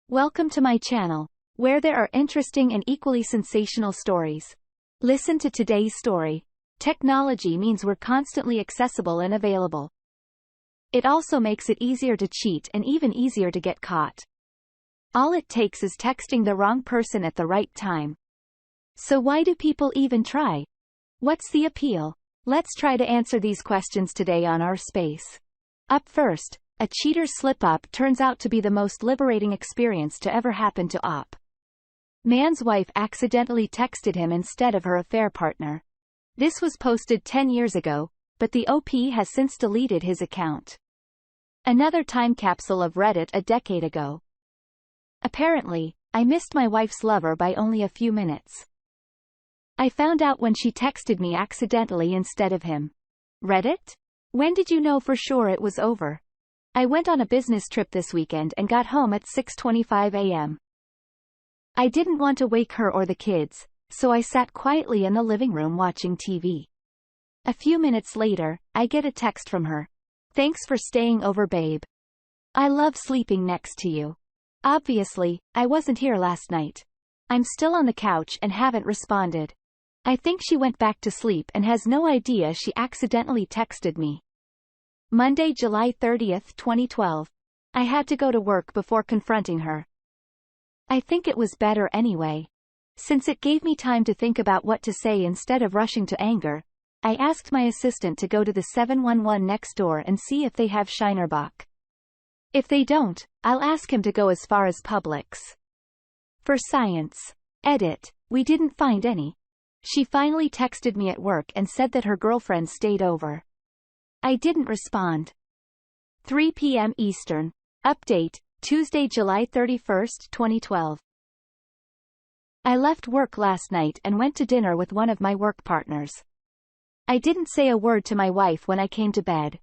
Welcome to my channel, where there are interesting and equally sensational stories. Listen to today's story. Technology means we're constantly accessible and available. It also makes it easier to cheat and even easier to get caught. All it takes is texting the wrong person at the right time. So why do people even try? What's the appeal? Let's try to answer these questions today on our space. Up first, a cheater's slip-up turns out to be the most liberating experience to ever happen to Op. Man's wife accidentally texted him instead of her affair partner. This was posted 10 years ago, but the OP has since deleted his account. Another time capsule of Reddit a decade ago. Apparently, I missed my wife's lover by only a few minutes. I found out when she texted me accidentally instead of him. Reddit? When did you know for sure it was over? I went on a business trip this weekend and got home at 6:25 a.m. I didn't want to wake her or the kids, so I sat quietly in the living room watching TV. A few minutes later, I get a text from her. Thanks for staying over, babe. I love sleeping next to you. Obviously, I wasn't here last night. I'm still on the couch and haven't responded. I think she went back to sleep and has no idea she accidentally texted me. Monday, July 30, 2012. I had to go to work before confronting her. I think it was better anyway. Since it gave me time to think about what to say instead of rushing to anger, I asked my assistant to go to the 711 next door and see if they have Shinerbach. If they don't, I'll ask him to go as far as Publix. For science. Edit. We didn't find any. She finally texted me at work and said that her girlfriend stayed over. I didn't respond. 3 p.m. Eastern. Update, Tuesday, July 31, 2012. I left work last night and went to dinner with one of my work partners. I didn't say a word to my wife when I came to bed.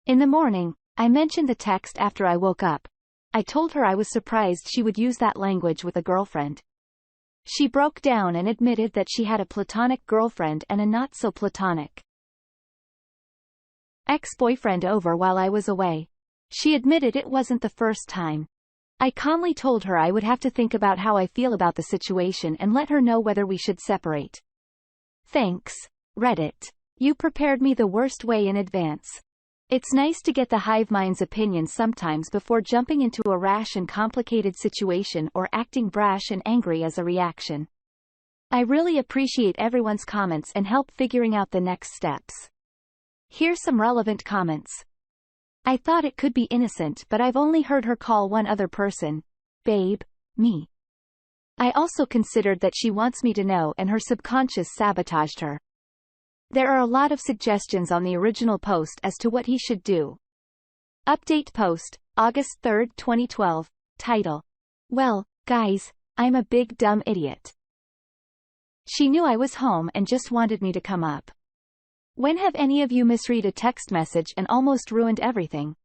In the morning, I mentioned the text after I woke up. I told her I was surprised she would use that language with a girlfriend. She broke down and admitted that she had a platonic girlfriend and a not-so-platonic ex-boyfriend over while I was away. She admitted it wasn't the first time. I calmly told her I would have to think about how I feel about the situation and let her know whether we should separate. Thanks, Reddit. You prepared me the worst way in advance. It's nice to get the hive mind's opinion sometimes before jumping into a rash and complicated situation or acting brash and angry as a reaction. I really appreciate everyone's comments and help figuring out the next steps. Here's some relevant comments. I thought it could be innocent, but I've only heard her call one other person, babe, me. I also considered that she wants me to know and her subconscious sabotaged her. There are a lot of suggestions on the original post as to what he should do. Update post, August 3, 2012, title. Well, guys, I'm a big dumb idiot. She knew I was home and just wanted me to come up. When have any of you misread a text message and almost ruined everything?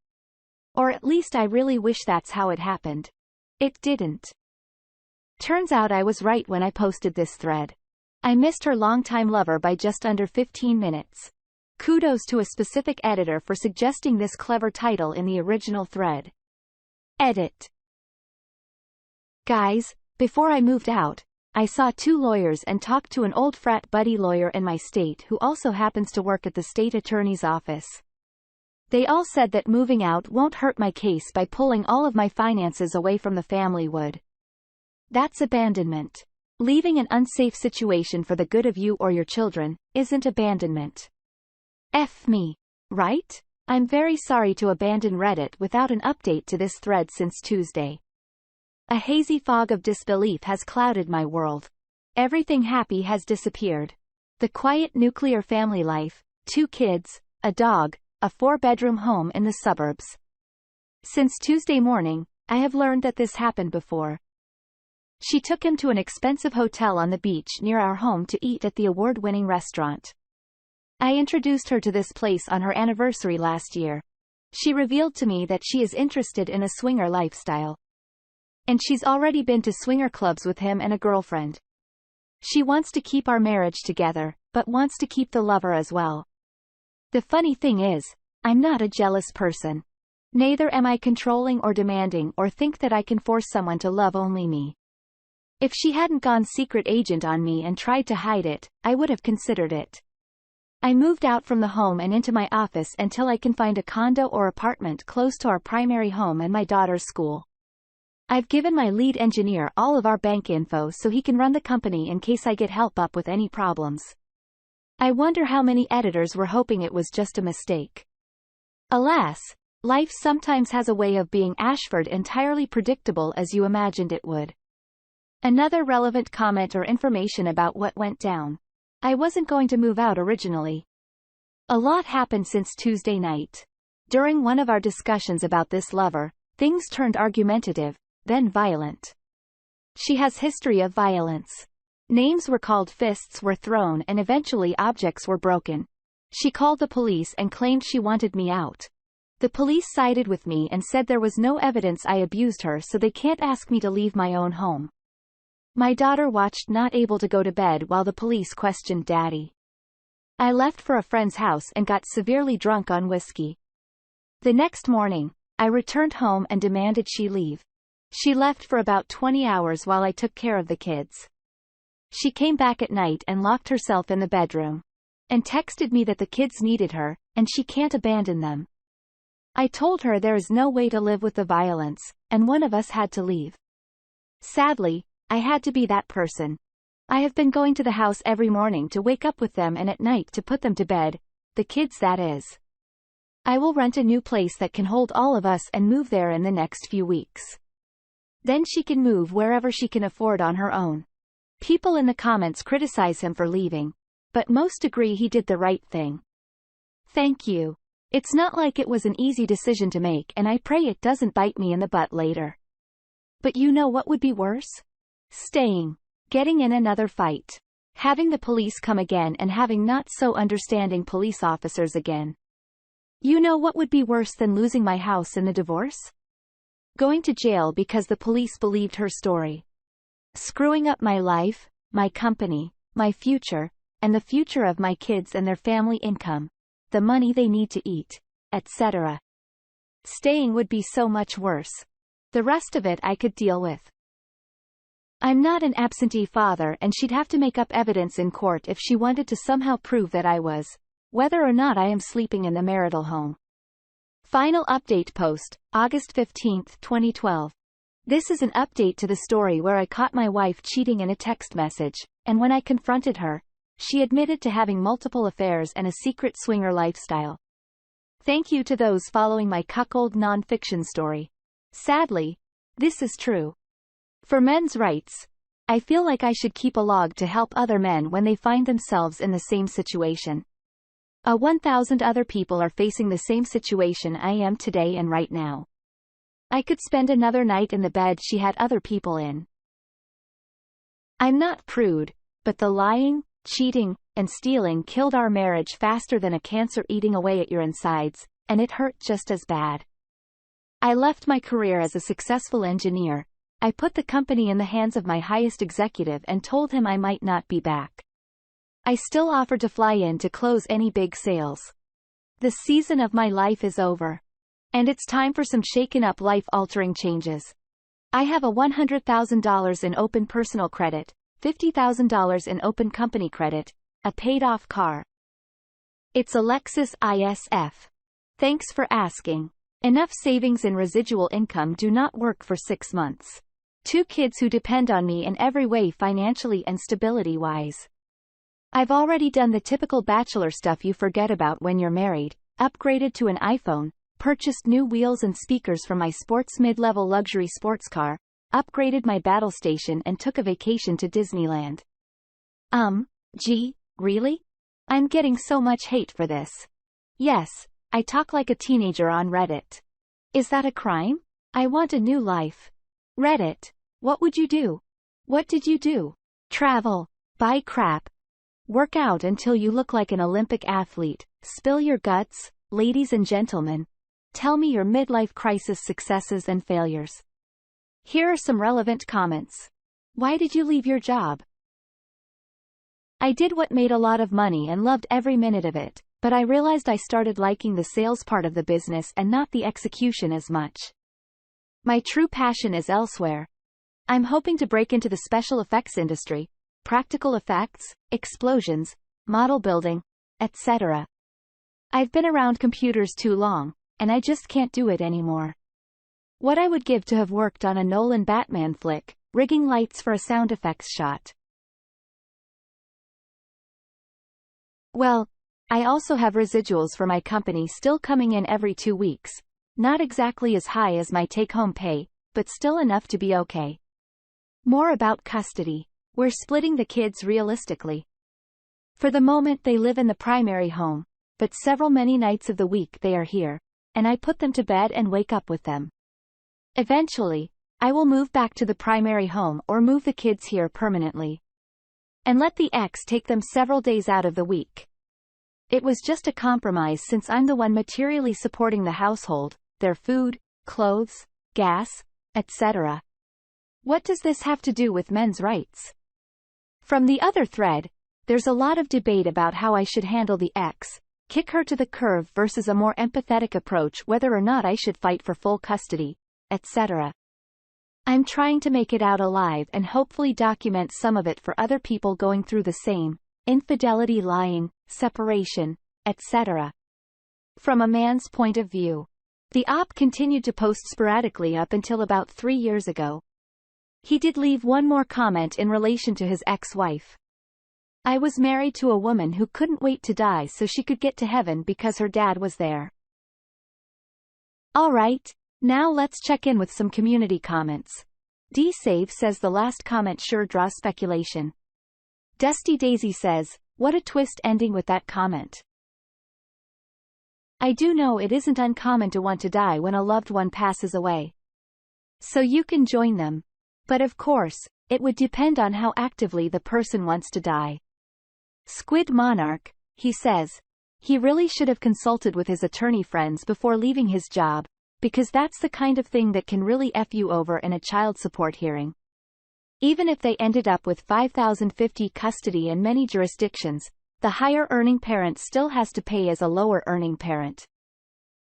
Or at least I really wish that's how it happened. It didn't. Turns out I was right when I posted this thread. I missed her longtime lover by just under 15 minutes. Kudos to a specific editor for suggesting this clever title in the original thread. Edit. Guys, before I moved out, I saw 2 lawyers and talked to an old frat buddy lawyer in my state who also happens to work at the state attorney's office. They all said that moving out won't hurt my case by pulling all of my finances away from the family would. That's abandonment. Leaving an unsafe situation for the good of you or your children isn't abandonment. F me. Right? I'm very sorry to abandon Reddit without an update to this thread since Tuesday. A hazy fog of disbelief has clouded my world. Everything happy has disappeared. The quiet nuclear family life, 2 kids, a dog, a 4-bedroom home in the suburbs. Since Tuesday morning, I have learned that this happened before. She took him to an expensive hotel on the beach near our home to eat at the award-winning restaurant. I introduced her to this place on her anniversary last year. She revealed to me that she is interested in a swinger lifestyle. And she's already been to swinger clubs with him and a girlfriend. She wants to keep our marriage together, but wants to keep the lover as well. The funny thing is, I'm not a jealous person. Neither am I controlling or demanding or think that I can force someone to love only me. If she hadn't gone secret agent on me and tried to hide it, I would have considered it. I moved out from the home and into my office until I can find a condo or apartment close to our primary home and my daughter's school. I've given my lead engineer all of our bank info so he can run the company in case I get help up with any problems. I wonder how many editors were hoping it was just a mistake. Alas, life sometimes has a way of being Ashford entirely predictable as you imagined it would. Another relevant comment or information about what went down. I wasn't going to move out originally. A lot happened since Tuesday night. During one of our discussions about this lover, things turned argumentative, then violent. She has history of violence. Names were called, fists were thrown, and eventually objects were broken. She called the police and claimed she wanted me out. The police sided with me and said there was no evidence I abused her, so they can't ask me to leave my own home. My daughter watched, not able to go to bed, while the police questioned Daddy. I left for a friend's house and got severely drunk on whiskey. The next morning, I returned home and demanded she leave. She left for about 20 hours while I took care of the kids. She came back at night and locked herself in the bedroom. And texted me that the kids needed her, and she can't abandon them. I told her there is no way to live with the violence, and one of us had to leave. Sadly, I had to be that person. I have been going to the house every morning to wake up with them and at night to put them to bed, the kids that is. I will rent a new place that can hold all of us and move there in the next few weeks. Then she can move wherever she can afford on her own. People in the comments criticize him for leaving, but most agree he did the right thing. Thank you. It's not like it was an easy decision to make, and I pray it doesn't bite me in the butt later. But you know what would be worse? Staying. Getting in another fight. Having the police come again and having not so understanding police officers again. You know what would be worse than losing my house in the divorce? Going to jail because the police believed her story. Screwing up my life, my company, my future, and the future of my kids and their family income, the money they need to eat, etc. Staying would be so much worse. The rest of it I could deal with. I'm not an absentee father, and she'd have to make up evidence in court if she wanted to somehow prove that I was, whether or not I am sleeping in the marital home. Final update post, August 15, 2012. This is an update to the story where I caught my wife cheating in a text message, and when I confronted her, she admitted to having multiple affairs and a secret swinger lifestyle. Thank you to those following my cuckold non-fiction story. Sadly, this is true. For men's rights, I feel like I should keep a log to help other men when they find themselves in the same situation. 1,000 other people are facing the same situation I am today and right now. I could spend another night in the bed she had other people in. I'm not prude, but the lying, cheating, and stealing killed our marriage faster than a cancer eating away at your insides, and it hurt just as bad. I left my career as a successful engineer. I put the company in the hands of my highest executive and told him I might not be back. I still offered to fly in to close any big sales. The season of my life is over. And it's time for some shaken-up life-altering changes. I have a $100,000 in open personal credit, $50,000 in open company credit, a paid-off car. It's a Lexus ISF. Thanks for asking. Enough savings and residual income do not work for 6 months. 2 kids who depend on me in every way financially and stability-wise. I've already done the typical bachelor stuff you forget about when you're married, upgraded to an iPhone, purchased new wheels and speakers from my sports mid-level luxury sports car, upgraded my battle station and took a vacation to Disneyland. Gee, really? I'm getting so much hate for this. Yes, I talk like a teenager on Reddit. Is that a crime? I want a new life. Reddit. What would you do? What did you do? Travel. Buy crap. Work out until you look like an Olympic athlete. Spill your guts, ladies and gentlemen. Tell me your midlife crisis successes and failures. Here are some relevant comments. Why did you leave your job? I did what made a lot of money and loved every minute of it, but I realized I started liking the sales part of the business and not the execution as much. My true passion is elsewhere. I'm hoping to break into the special effects industry, practical effects, explosions, model building, etc. I've been around computers too long, and I just can't do it anymore. What I would give to have worked on a Nolan Batman flick, rigging lights for a sound effects shot. Well, I also have residuals for my company still coming in every 2 weeks. Not exactly as high as my take-home pay, but still enough to be okay. More about custody. We're splitting the kids realistically. For the moment they live in the primary home, but many nights of the week they are here, and I put them to bed and wake up with them. Eventually, I will move back to the primary home or move the kids here permanently. And let the ex take them several days out of the week. It was just a compromise since I'm the one materially supporting the household, their food, clothes, gas, etc. What does this have to do with men's rights? From the other thread, there's a lot of debate about how I should handle the ex, kick her to the curb versus a more empathetic approach, whether or not I should fight for full custody, etc. I'm trying to make it out alive and hopefully document some of it for other people going through the same, infidelity, lying, separation, etc. From a man's point of view. The op continued to post sporadically up until about 3 years ago. He did leave one more comment in relation to his ex-wife. I was married to a woman who couldn't wait to die so she could get to heaven because her dad was there. Alright, now let's check in with some community comments. D-Save says the last comment sure draws speculation. Dusty Daisy says, what a twist ending with that comment. I do know it isn't uncommon to want to die when a loved one passes away. So you can join them. But of course, it would depend on how actively the person wants to die. Squid Monarch, he says, he really should have consulted with his attorney friends before leaving his job, because that's the kind of thing that can really F you over in a child support hearing. Even if they ended up with 5,050 custody in many jurisdictions, the higher earning parent still has to pay as a lower earning parent.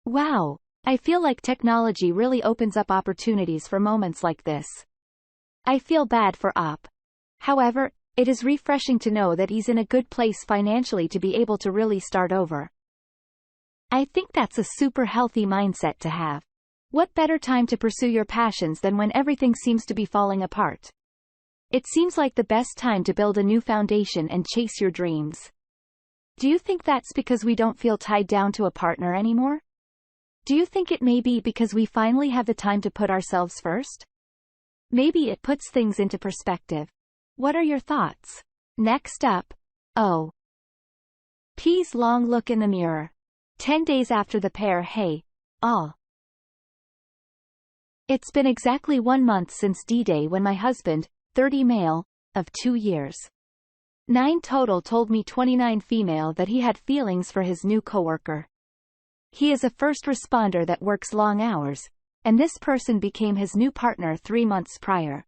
Wow, I feel like technology really opens up opportunities for moments like this. I feel bad for Op. However, it is refreshing to know that he's in a good place financially to be able to really start over. I think that's a super healthy mindset to have. What better time to pursue your passions than when everything seems to be falling apart? It seems like the best time to build a new foundation and chase your dreams. Do you think that's because we don't feel tied down to a partner anymore? Do you think it may be because we finally have the time to put ourselves first? Maybe it puts things into perspective. What are your thoughts? Next up. Oh. P's long look in the mirror. 10 days after the pair. Hey, all. It's been exactly 1 month since D-Day when my husband, 30 male, of 2 years. 9 total told me 29 female that he had feelings for his new coworker. He is a first responder that works long hours, and this person became his new partner 3 months prior.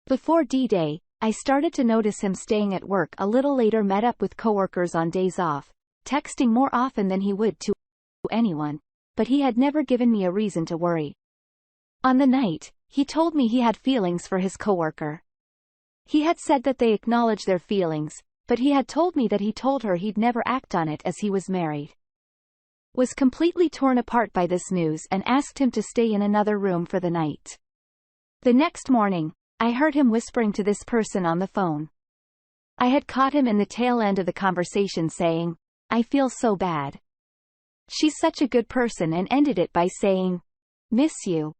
Before D-Day, I started to notice him staying at work a little later, met up with coworkers on days off, texting more often than he would to anyone, but he had never given me a reason to worry. On the night, he told me he had feelings for his coworker. He had said that they acknowledge their feelings, but he had told me that he told her he'd never act on it as he was married. Was completely torn apart by this news and asked him to stay in another room for the night. The next morning, I heard him whispering to this person on the phone. I had caught him in the tail end of the conversation saying, "I feel so bad. She's such a good person," and ended it by saying, "Miss you."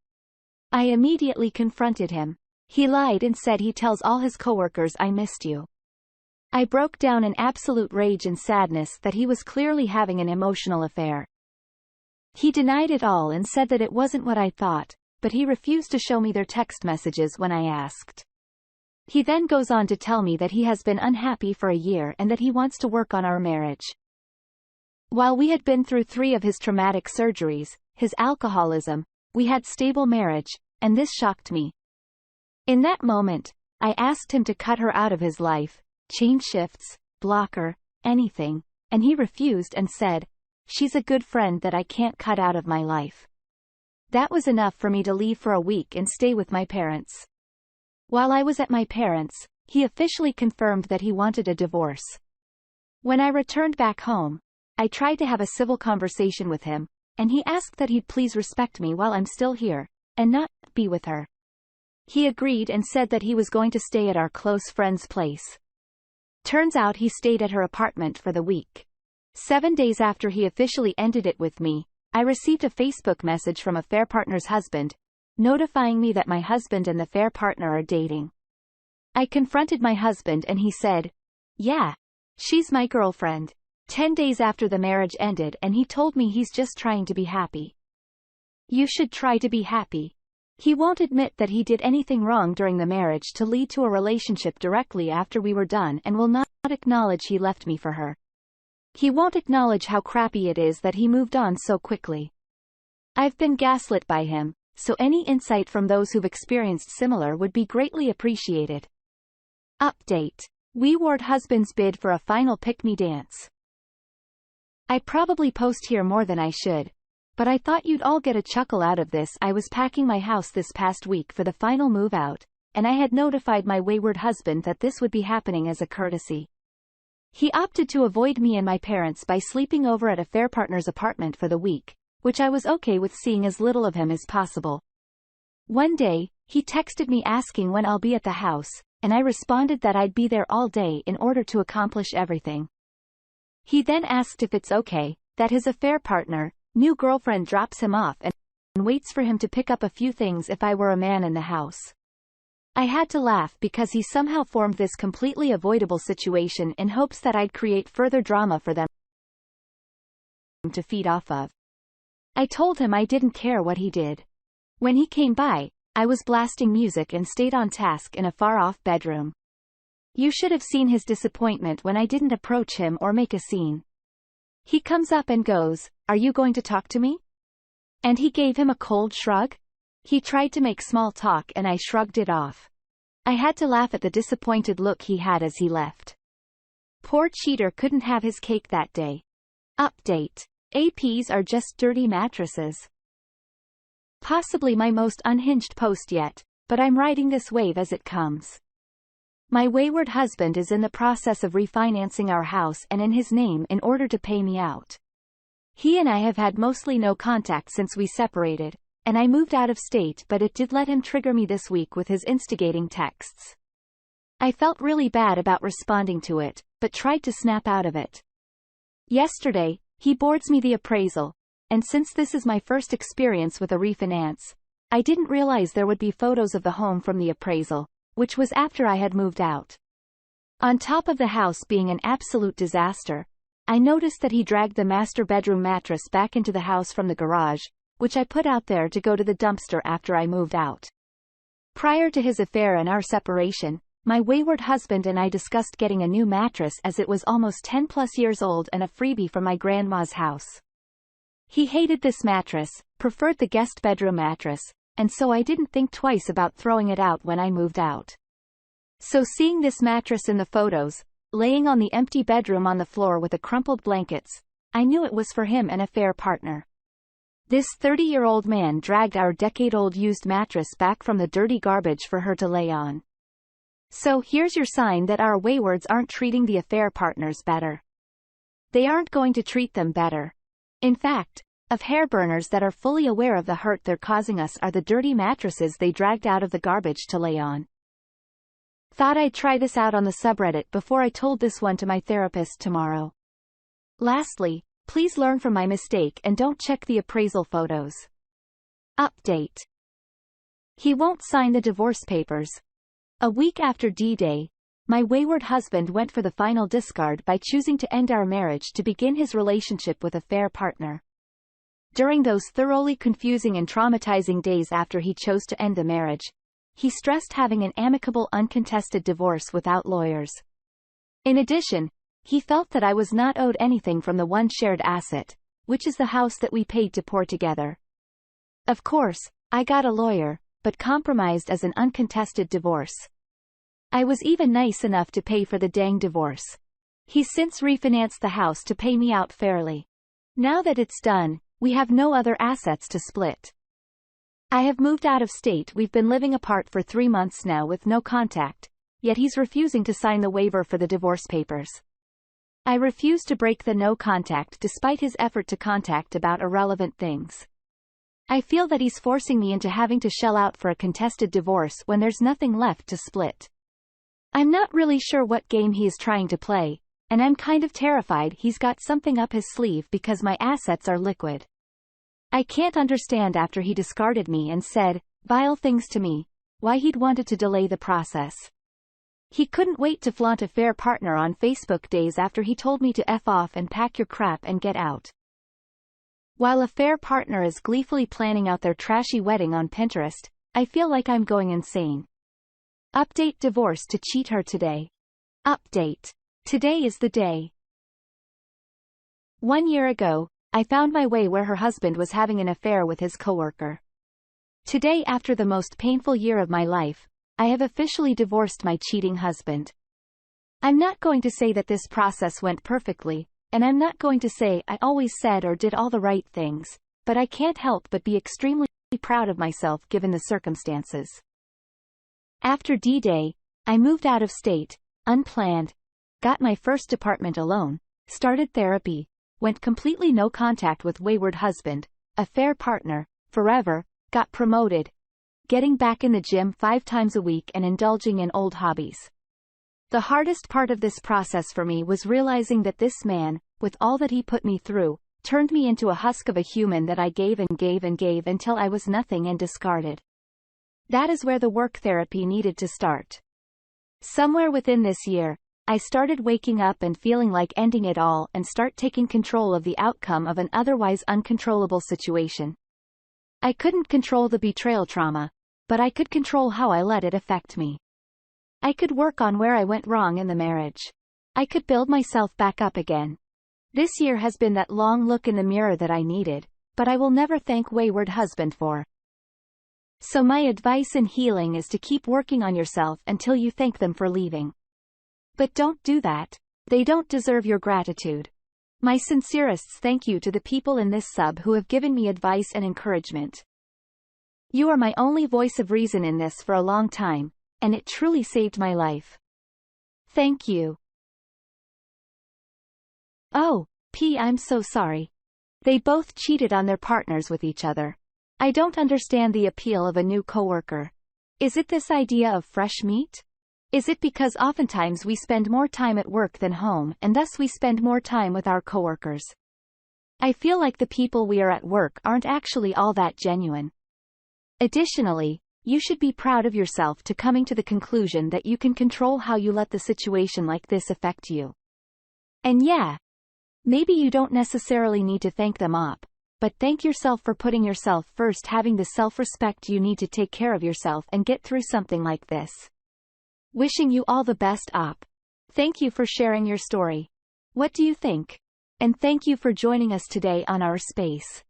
I immediately confronted him. He lied and said he tells all his coworkers I missed you. I broke down in absolute rage and sadness that he was clearly having an emotional affair. He denied it all and said that it wasn't what I thought, but he refused to show me their text messages when I asked. He then goes on to tell me that he has been unhappy for a year and that he wants to work on our marriage. While we had been through 3 of his traumatic surgeries, his alcoholism, we had stable marriage, and this shocked me. In that moment, I asked him to cut her out of his life, change shifts, block her, anything, and he refused and said, "She's a good friend that I can't cut out of my life." That was enough for me to leave for a week and stay with my parents. While I was at my parents', he officially confirmed that he wanted a divorce. When I returned back home, I tried to have a civil conversation with him, and he asked that he'd please respect me while I'm still here, and not be with her. He agreed and said that he was going to stay at our close friend's place. Turns out he stayed at her apartment for the week. 7 days after he officially ended it with me, I received a Facebook message from a fair partner's husband, notifying me that my husband and the fair partner are dating. I confronted my husband and he said, "Yeah, she's my girlfriend." 10 days after the marriage ended, and he told me he's just trying to be happy. You should try to be happy. He won't admit that he did anything wrong during the marriage to lead to a relationship directly after we were done, and will not acknowledge he left me for her. He won't acknowledge how crappy it is that he moved on so quickly. I've been gaslit by him, so any insight from those who've experienced similar would be greatly appreciated. Update. Wayward husband's bid for a final pick-me dance. I probably post here more than I should, but I thought you'd all get a chuckle out of this. I was packing my house this past week for the final move out, and I had notified my wayward husband that this would be happening as a courtesy. He opted to avoid me and my parents by sleeping over at a fair partner's apartment for the week, which I was okay with, seeing as little of him as possible. One day, he texted me asking when I'll be at the house, and I responded that I'd be there all day in order to accomplish everything. He then asked if it's okay that his affair partner, new girlfriend, drops him off and waits for him to pick up a few things if I were a man in the house. I had to laugh because he somehow formed this completely avoidable situation in hopes that I'd create further drama for them to feed off of. I told him I didn't care what he did. When he came by, I was blasting music and stayed on task in a far-off bedroom. You should have seen his disappointment when I didn't approach him or make a scene. He comes up and goes, "Are you going to talk to me?" And he gave him a cold shrug. He tried to make small talk and I shrugged it off. I had to laugh at the disappointed look he had as he left. Poor cheater couldn't have his cake that day. Update. APs are just dirty mattresses. Possibly my most unhinged post yet, but I'm riding this wave as it comes. My wayward husband is in the process of refinancing our house and in his name in order to pay me out. He and I have had mostly no contact since we separated, and I moved out of state, but it did let him trigger me this week with his instigating texts. I felt really bad about responding to it, but tried to snap out of it. Yesterday, he boards me the appraisal, and since this is my first experience with a refinance, I didn't realize there would be photos of the home from the appraisal, which was after I had moved out. On top of the house being an absolute disaster, I noticed that he dragged the master bedroom mattress back into the house from the garage, which I put out there to go to the dumpster after I moved out. Prior to his affair and our separation, my wayward husband and I discussed getting a new mattress as it was almost 10 plus years old and a freebie from my grandma's house. He hated this mattress, preferred the guest bedroom mattress, and so I didn't think twice about throwing it out when I moved out. So seeing this mattress in the photos, laying on the empty bedroom on the floor with the crumpled blankets, I knew it was for him and a fair partner. This 30-year-old man dragged our decade-old used mattress back from the dirty garbage for her to lay on. So here's your sign that our waywards aren't treating the affair partners better. They aren't going to treat them better. In fact, of hair burners that are fully aware of the hurt they're causing us are the dirty mattresses they dragged out of the garbage to lay on. Thought I'd try this out on the subreddit before I told this one to my therapist tomorrow. Lastly, please learn from my mistake and don't check the appraisal photos. Update. He won't sign the divorce papers. A week after D-Day, my wayward husband went for the final discard by choosing to end our marriage to begin his relationship with a fair partner. During those thoroughly confusing and traumatizing days after he chose to end the marriage, he stressed having an amicable uncontested divorce without lawyers. In addition, he felt that I was not owed anything from the one shared asset, which is the house that we paid to pour together. Of course, I got a lawyer, but compromised as an uncontested divorce. I was even nice enough to pay for the dang divorce. He's since refinanced the house to pay me out fairly. Now that it's done, we have no other assets to split. I have moved out of state. We've been living apart for 3 months now with no contact, yet he's refusing to sign the waiver for the divorce papers. I refuse to break the no contact despite his effort to contact about irrelevant things. I feel that he's forcing me into having to shell out for a contested divorce when there's nothing left to split. I'm not really sure what game he is trying to play, and I'm kind of terrified he's got something up his sleeve because my assets are liquid. I can't understand after he discarded me and said vile things to me, why he'd wanted to delay the process. He couldn't wait to flaunt a fair partner on Facebook days after he told me to F off and pack your crap and get out. While a fair partner is gleefully planning out their trashy wedding on Pinterest, I feel like I'm going insane. Update: divorce to cheat her today. Update: today is the day. 1 year ago, I found my way where her husband was having an affair with his coworker. Today, after the most painful year of my life, I have officially divorced my cheating husband. I'm not going to say that this process went perfectly, and I'm not going to say I always said or did all the right things, but I can't help but be extremely proud of myself given the circumstances. After D-Day, I moved out of state, unplanned, got my first apartment alone, started therapy, went completely no contact with wayward husband, affair partner, forever, got promoted, getting back in the gym 5 times a week and indulging in old hobbies. The hardest part of this process for me was realizing that this man, with all that he put me through, turned me into a husk of a human that I gave and gave and gave until I was nothing and discarded. That is where the work therapy needed to start. Somewhere within this year, I started waking up and feeling like ending it all and start taking control of the outcome of an otherwise uncontrollable situation. I couldn't control the betrayal trauma, but I could control how I let it affect me. I could work on where I went wrong in the marriage. I could build myself back up again. This year has been that long look in the mirror that I needed, but I will never thank wayward husband for. So my advice in healing is to keep working on yourself until you thank them for leaving. But don't do that. They don't deserve your gratitude. My sincerest thank you to the people in this sub who have given me advice and encouragement. You are my only voice of reason in this for a long time, and it truly saved my life. Thank you. Oh, P. I'm so sorry. They both cheated on their partners with each other. I don't understand the appeal of a new coworker. Is it this idea of fresh meat? Is it because oftentimes we spend more time at work than home and thus we spend more time with our coworkers? I feel like the people we are at work aren't actually all that genuine. Additionally, you should be proud of yourself to coming to the conclusion that you can control how you let the situation like this affect you. And yeah, maybe you don't necessarily need to thank them up, but thank yourself for putting yourself first, having the self-respect you need to take care of yourself and get through something like this. Wishing you all the best, op. Thank you for sharing your story. What do you think? And thank you for joining us today on our space.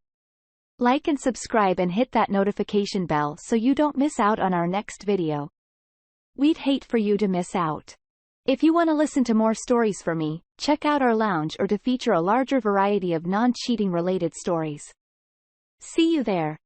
Like and subscribe and hit that notification bell so you don't miss out on our next video. We'd hate for you to miss out. If you want to listen to more stories from me, check out our lounge or to feature a larger variety of non-cheating related stories. See you there.